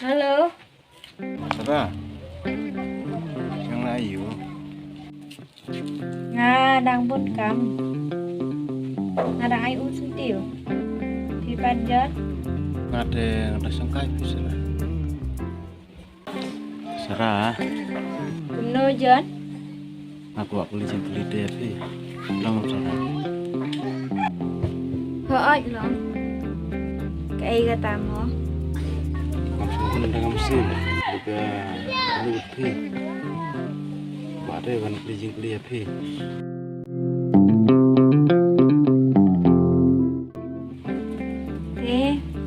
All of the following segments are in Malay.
Halo. Sarah, yang layu. Ngadang pun kam. Ngadang ai usun tiu. Di panjat. Ngada sangkai bisa lah. Sarah, Kuno John. aku polisi beli DV. Belum Sarah. Hooj long. Kay katamo. Maksudnya dengan mesin juga lebih. Ada kan polisi beli DV.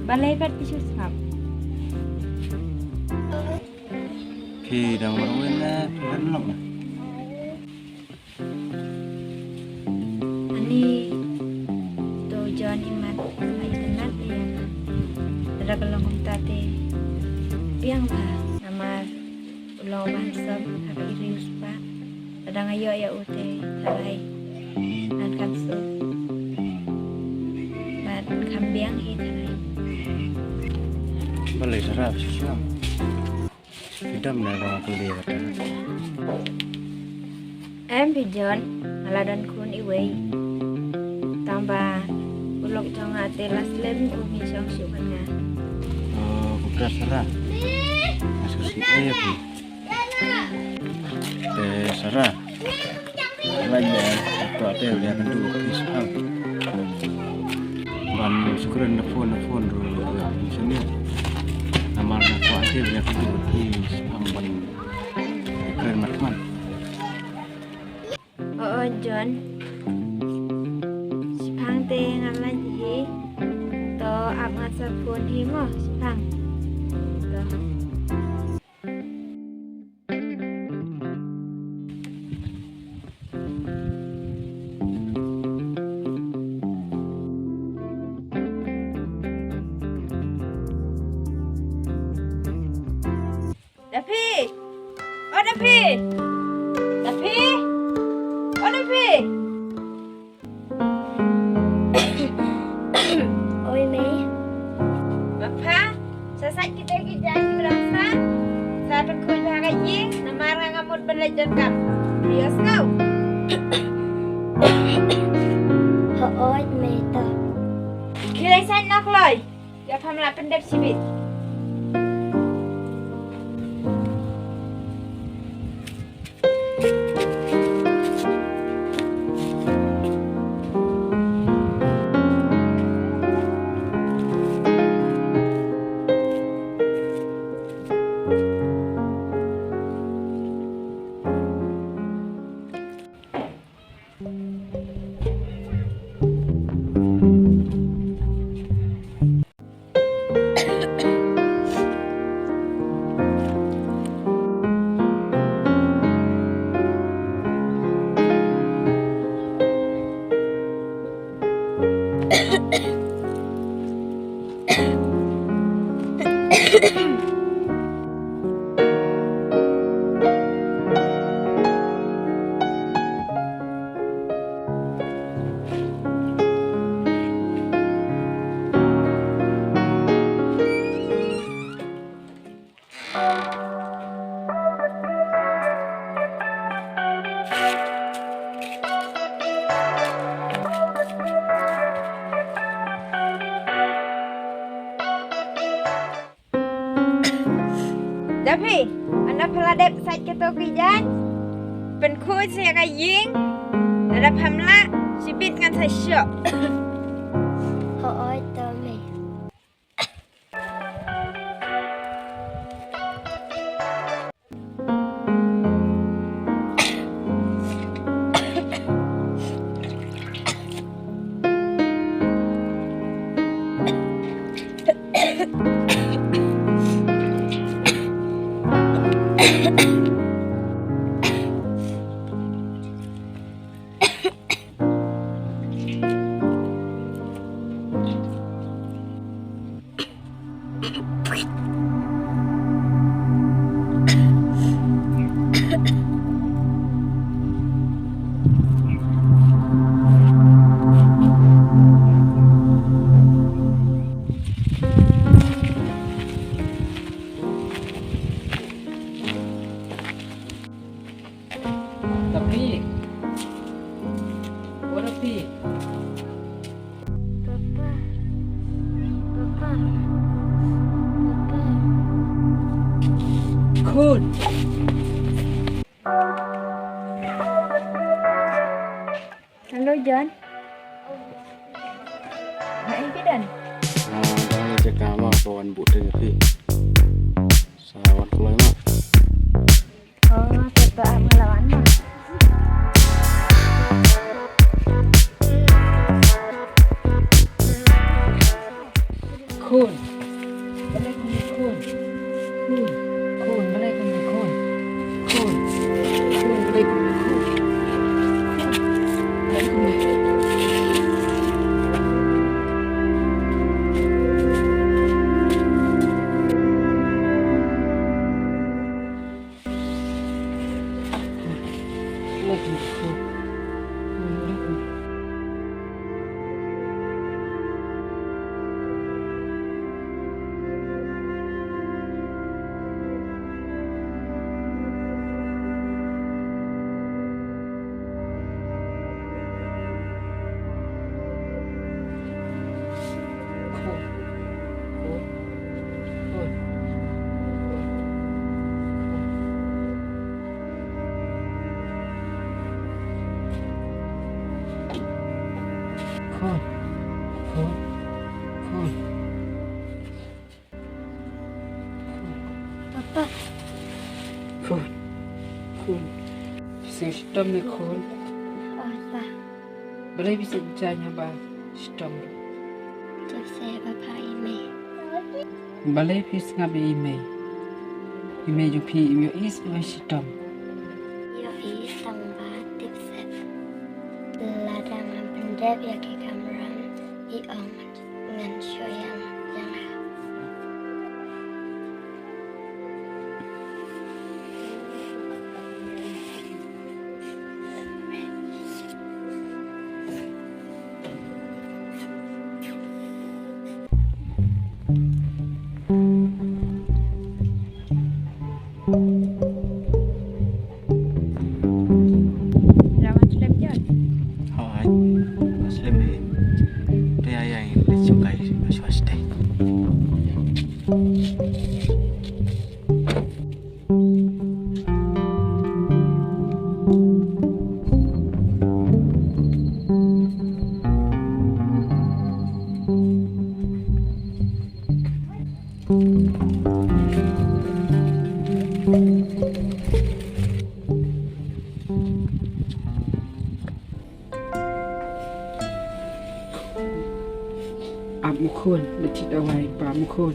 Balai pat pisu sap. Khi đang marwin na pelok na. Ani to John imat mai tenat ya. Ada kalong tate. Piang ba nama ulang bansab apa irius pa. Ada ngayo ya ute sarai. Nan kanso. Bat kambiang hi sarai. Balai Sarah susah. Tidak menarik beli kata. Em thì John aladan kun iway. Tambah ulok jong ate las lem umi song syukana. Oh, bukan Sarah. Masuk si Evi. Sarah. Lagi atau ada yang lihat dulu kisah. Man syukuran nelfon dulu di sini. Nama aku aja lihat dulu kisah man. Keren macam. Oo John. Sipang te ngalan hi. To amat sa phone hi mo sipang. To. Dapi! Oh Dapi! Dapi! Oh Dapi! Oi Mei. Bapa, sasat kita janji berasa. Saat aku bahagia, nama ngamut belajar kam. Yes kau. Hooj Mei to. Kilai san nak loy. Ya pamla pendep sibit. Dapi, anda peladep saat kita kerjaan. เป็นคู่เสียกับยิงระดับพำละชีวิตงานไทยเชื่อ Họ ơi tớ mày. Tapi, what tapi? Papa. Papa. Papa. Kun. Halo John. Nak ini dan. Jangan cakap mah kawan budak tapi sawan keluar mah. Oh, tetap melawan mah. Kun. Balai kami kun. Kun. Kun. Balai kami kun. Kun. Kun. Balai kami kun. Balai kami. Balai kami kun. Balai kami. Kun. Kun. Kun. Papa. Kun. Kun. Sistem ni kun. Osa. Balai bisa berjaya bah sistem. Tôi sẽ papa email. Balai pis ngabe email. Email ju pi email is email sistem. Yo ý tăng ba tiếp xếp. Là đang làm vấn đề việc cái camera. Ý ông ngăn cho yang là. Lawan Slep John. Hai, Muslim ni. Dia yang disukai swasta. Mukun, letit awai pa mukun.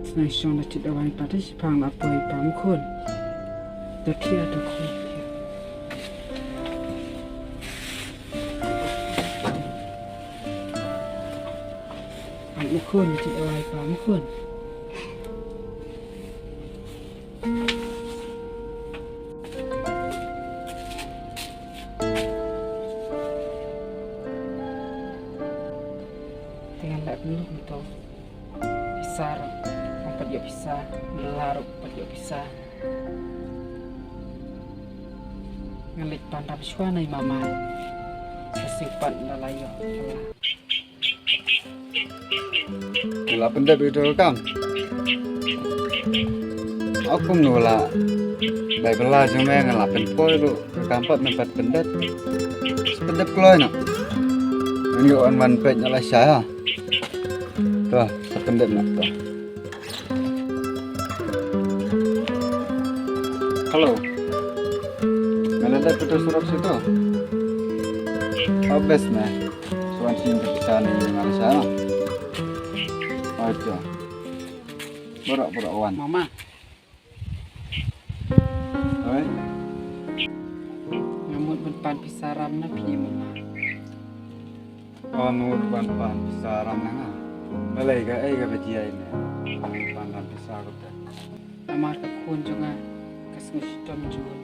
Senang syong letit awai pa tu sipang lapoi pa mukun. Tertia tu kun. Mukun letit awai pa mukun. Dengan tak belum tu pisah, empat dia pisah, belarut empat dia pisah. Ngelik pandap suana mama, sesimpan lalayo. Là vấn đề bây giờ cam. aku nula baik belah cuma yang ngelapen poi lu ke kampat mempat pendet pendet keloy nak ini on pet nyala saya tuh sependet nak tuh halo mana ada putus surat situ habis nah suan sih bisa nih nyala saya oh itu borak wan Mama, oi ngamut berpan pisaram na pi mama. oh nur ban bisa ramna malai ga ai ga bajia ini pan bisa ko ta Amar ka kun juga kasih sitom juga.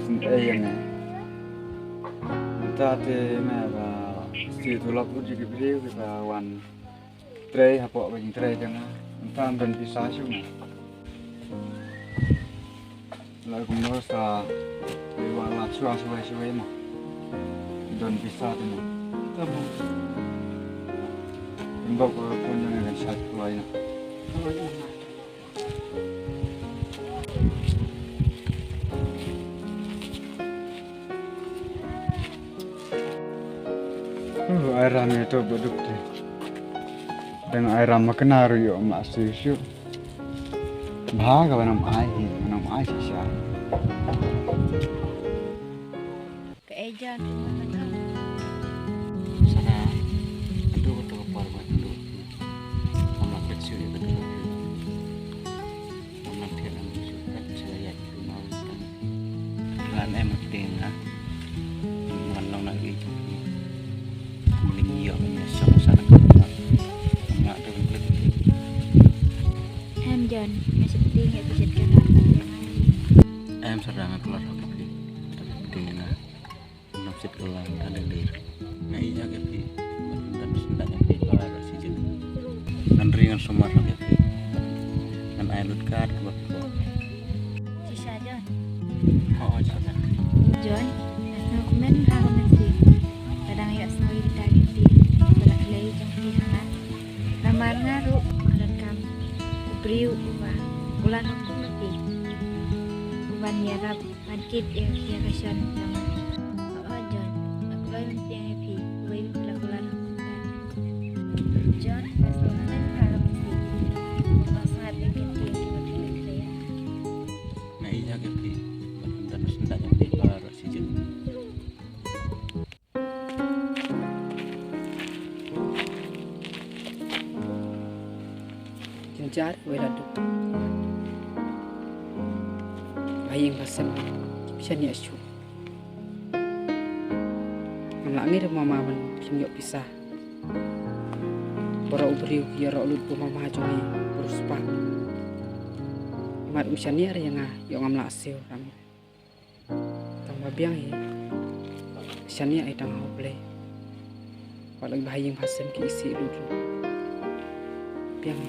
sin ai ne ta te me ba si tu lap uji ke bri ke wan tray hapo ba tray jang tan dan bisa syu la kum no sa wa la chua suai ma don bisa tu no Kamu, mbok ko jangan kan sat kuai na oh mama. air ram itu boduk deh dan air ram makenaru yo masih syu bahaga manam ai sisa Keejan rumah kan. Sana aduh tu par buat dulu. Mama kecil ya betul. Mama tiada suka saya cuma kan. Kan penting lah. Mana lagi tu. Mending iya punya sama-sama. Mama tu betul. Jan, masih penting ya bisa kan. Em sedang keluar lagi. Penting nah. Nafsit kelang ada dir. Nah iya gitu. Dan sendaknya di bawah sijil. Dan ringan semua gitu. Dan air lutkar buat Sisa Jan. oh sana. Jan, asal komen aku mesti. Kadang ya asal kita ganti. Balak lagi jangki hangat. Ramar ngaruh merekam. Beriu ubah. Ulan aku mesti. Uban ya rap. Madkit ya kesan nama. Oh Jan, aku lagi mesti yang happy. Lagi ulan aku kan. Jan, asal komen aku mesti. Masa bikin dia ya. Nah iya gitu. Dan sendaknya di bawah sijil. Janjar wala do. Aying pasan bisa ni asu. Ngalangir mama man kinyo pisah. Bara ubriu ya ra ulut po mama jongi urus pa. Mat usianya ada yang yang ngamla asil ram. Tambah biang ya. Usianya ai tang hoble. Paling bahayang pasan ki isi dulu. Biang.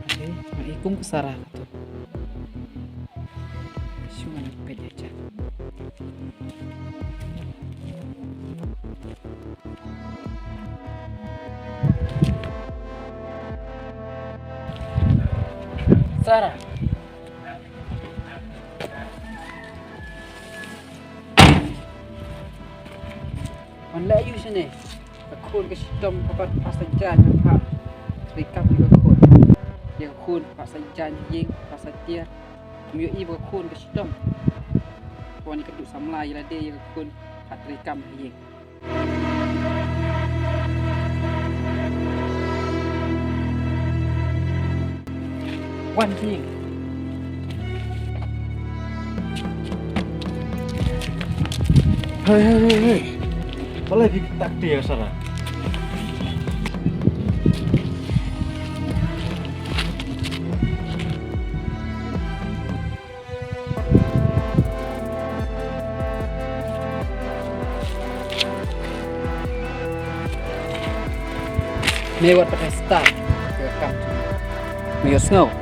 Assalamualaikum kesara tu. Cuma nak kerja aja. Sarah. Mana you sini? Aku ke sistem papat pasal jalan pak. Rekap juga aku. Yang kun pasal jalan yeng pasal tiar. Mio ibu kun ke sistem. Puan ni keduk samlai lah dia yang kun kat rekam yeng. Wan yeng. Hei. Boleh takdir sana. mewat pada start ke kampung. Mio snow.